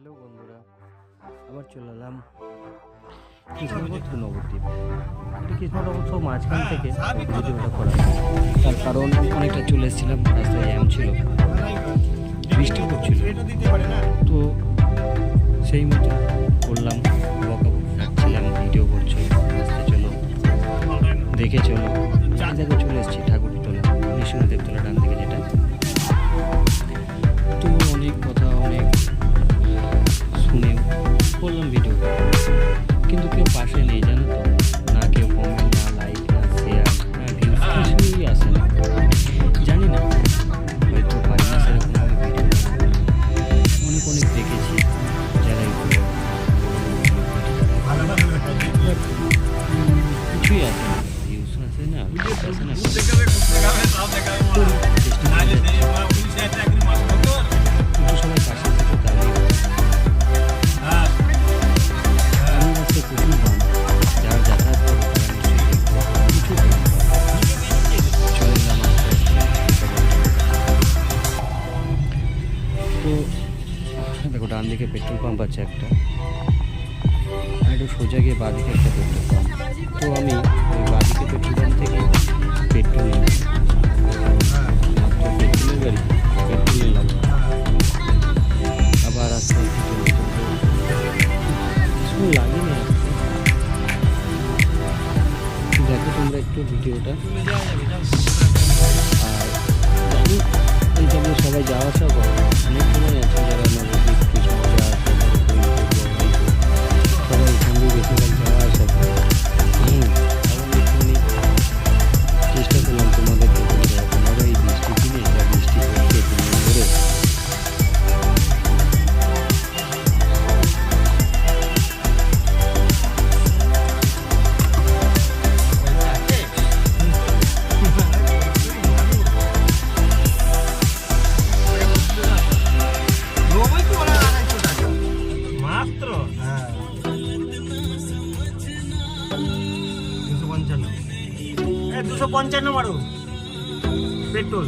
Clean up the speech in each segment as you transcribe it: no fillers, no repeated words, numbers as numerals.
Hello বন্ধুরা, আবার চলে এলাম কৃষ্ণনগর টু নবদ্বীপ। এটা কৃষ্ণনগর সব মাঝখান থেকে ভিডিওটা করা, তার কারণ অনেকটা চলে এসেছিলাম, রাস্তায় জ্যাম ছিল, বৃষ্টি পড়ছিল, তো সেই মতো করলাম। ডাকছিলাম ভিডিও করছো, রাস্তায় চলো, দেখে চলো। এই জায়গায় চলে এসেছি ঠাকুরতলা, নৃসিংহদেব তলা, ডান দিকে যেটা। তো অনেক কথা অনেক শুনে করলাম ভিডিও, কিন্তু কেউ পাশে নেই, জানো তো, না কেউ কমেন্ট, না লাইক, না শেয়ার, না ভিউজ, কিছুই আসে না। জানি না, হয়তো পারি না সেরকম আমি ভিডিও। অনেক দেখেছি যারা কিছুই আসে না, ভিউজ আসে না, আসে না। সবাই পাশে থেকে দাঁড়িয়ে প্রচুর দাম, যারা যাতায়াত করে তারা নিশ্চয়ই চলে এলাম। তো দেখো, ডান দিকে পেট্রোল পাম্প আছে একটা, আর একটু সোজা গিয়ে বাঁদিকে একটা পেট্রোল পাম্প। তো আমি ওই বাঁদিকে পেট্রোল পাম্প থেকে পেট্রোল নিলাম, পেট্রোলের গাড়ি, পেট্রোল নিলাম। আবার আস্তে আস্তে লাগে না। দেখো তোমরা একটু ভিডিওটা, আর জানি এই জায়গায় সবাই যাওয়া আসা করে, অনেক সময় আছে যারা নবদ্বীপ কৃষ্ণ যাওয়া আসা করে, সবাই এখান দিয়ে বেশিরভাগ যাওয়া আসা করে। চেষ্টা করলাম তোমাদের তোমাদের এই বৃষ্টি দিনে, যা বৃষ্টি হচ্ছে 3 দিন ধরে, মাত্র 255 মারো পেট্রোল।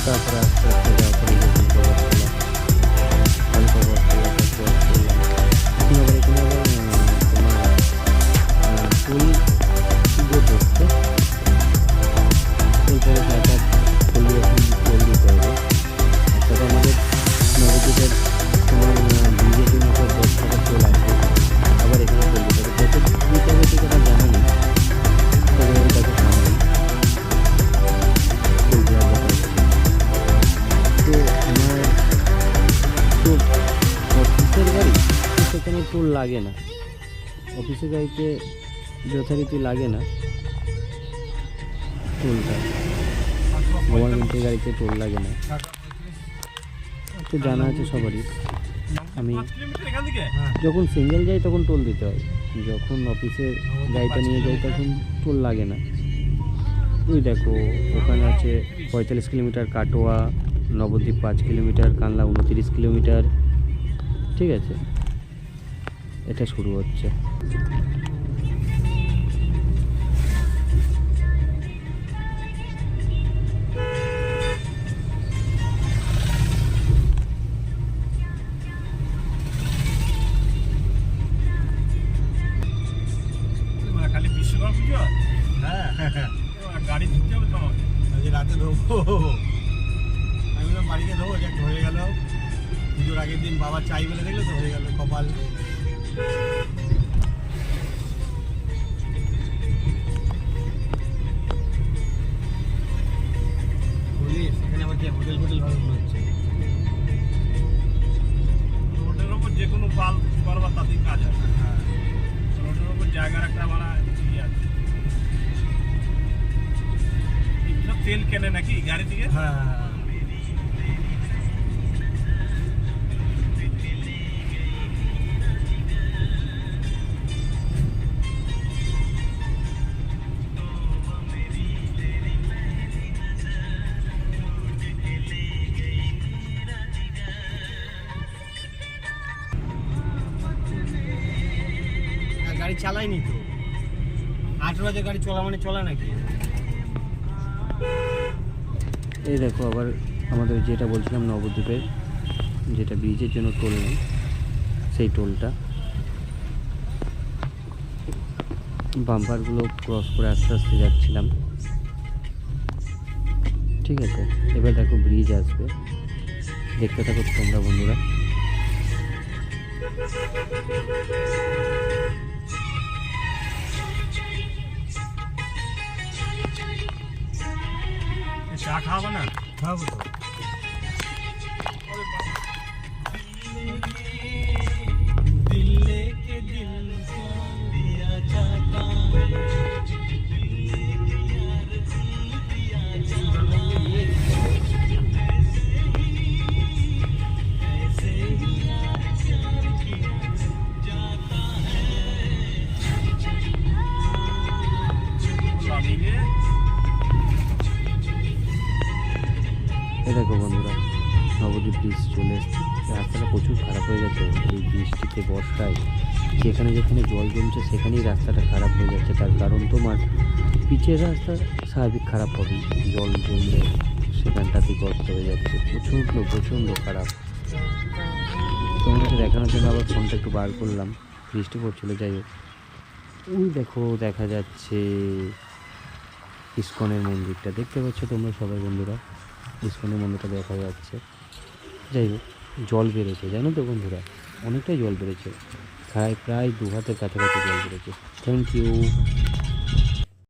তারপরে আস্তে আস্তে যাওয়া পরে ফুল ধরছে, ফুল পরে একটা ফুলি এখন ফুল দিতে হবে। তারপরে আমাদের নবদ্বীপের তোমার বিজেপি মতো 10 টাকা ফুল আসবে, আবার এখানে ফুল দিতে হবে। যত দিতে হবে ঠিক এটা জানা নেই, তবে আমি তাকে সামনে ফুল দেওয়া কথা। তো আমার তো অফিসের গাড়ি, সেখানে টোল লাগে না, অফিসের গাড়িতে যথারীতি লাগে না টোলটা, গভর্নমেন্টের গাড়িতে টোল লাগে না, তো জানা আছে সবারই। আমি যখন সিঙ্গেল যাই তখন টোল দিতে হয়, যখন অফিসের গাড়িটা নিয়ে যাই তখন টোল লাগে না। ওই দেখো, ওখানে আছে 45 kilometre Katwa, Nabadwip 5 kilometre, Kanla 29 kilometre, ঠিক আছে, এটা শুরু হচ্ছে। খালি বিশ্বকর্মা পুজো, হ্যাঁ গাড়ি ধুতে হবে তোমাকে, আজ রাতে ধোবো, আমি বললাম বাড়িতে ধোবো, যে হয়ে গেল পুজোর আগের দিন বাবা চাই বলে দেখলো তো, হয়ে গেল কপাল। সেখানে আবার কি হোটেল ভালো হচ্ছে, রোডের ওপর যে কোনো পাল করবা তাতেই কাজ হয়। হ্যাঁ, রোডের ওপর জায়গার একটা আমার তেল কেনে নাকি গাড়ি থেকে। হ্যাঁ, গাড়ি চালাইনি তো, 18 বাজে গাড়ি চলা মানে চলা নাকি? এই দেখো আবার আমাদের যেটা বলছিলাম নবদ্বীপের যেটা ব্রিজের জন্য টোল নেই, সেই টোলটা বাম্পারগুলো ক্রস করে আস্তে আস্তে যাচ্ছিলাম। ঠিক আছে, এবার দেখো ব্রিজ আসবে, দেখতে থাকো তোমরা বন্ধুরা। চা খাওয়াবো না? খাওয়াবো তো। এই দেখো বন্ধুরা, নবদ্বীপ ব্রিজ চলে এসছে। রাস্তাটা প্রচুর খারাপ হয়ে গেছে এই বৃষ্টিতে, বর্ষায় যেখানে যেখানে জল জমছে সেখানেই রাস্তাটা খারাপ হয়ে যাচ্ছে। তার কারণ তোমার পিচের রাস্তা স্বাভাবিক খারাপ হবে, জল জমলে সেখানটাতে গর্ত হয়ে যাচ্ছে, প্রচণ্ড খারাপ। তোমাকে দেখানোর জন্য আবার ফোনটা একটু বার করলাম, বৃষ্টি পড়ছিল। যাই হোক, ওই দেখো দেখা যাচ্ছে ইস্কনের মন্দিরটা, দেখতে পাচ্ছ তোমরা সবাই বন্ধুরা, ইস্কনের মন্দিরটা দেখা যাচ্ছে। যাই হোক, জল বেড়েছে জানো তো বন্ধুরা, অনেকটাই জল বেড়েছে, প্রায় 2 হাতের কাছাকাছি জল বেড়েছে। Thank you.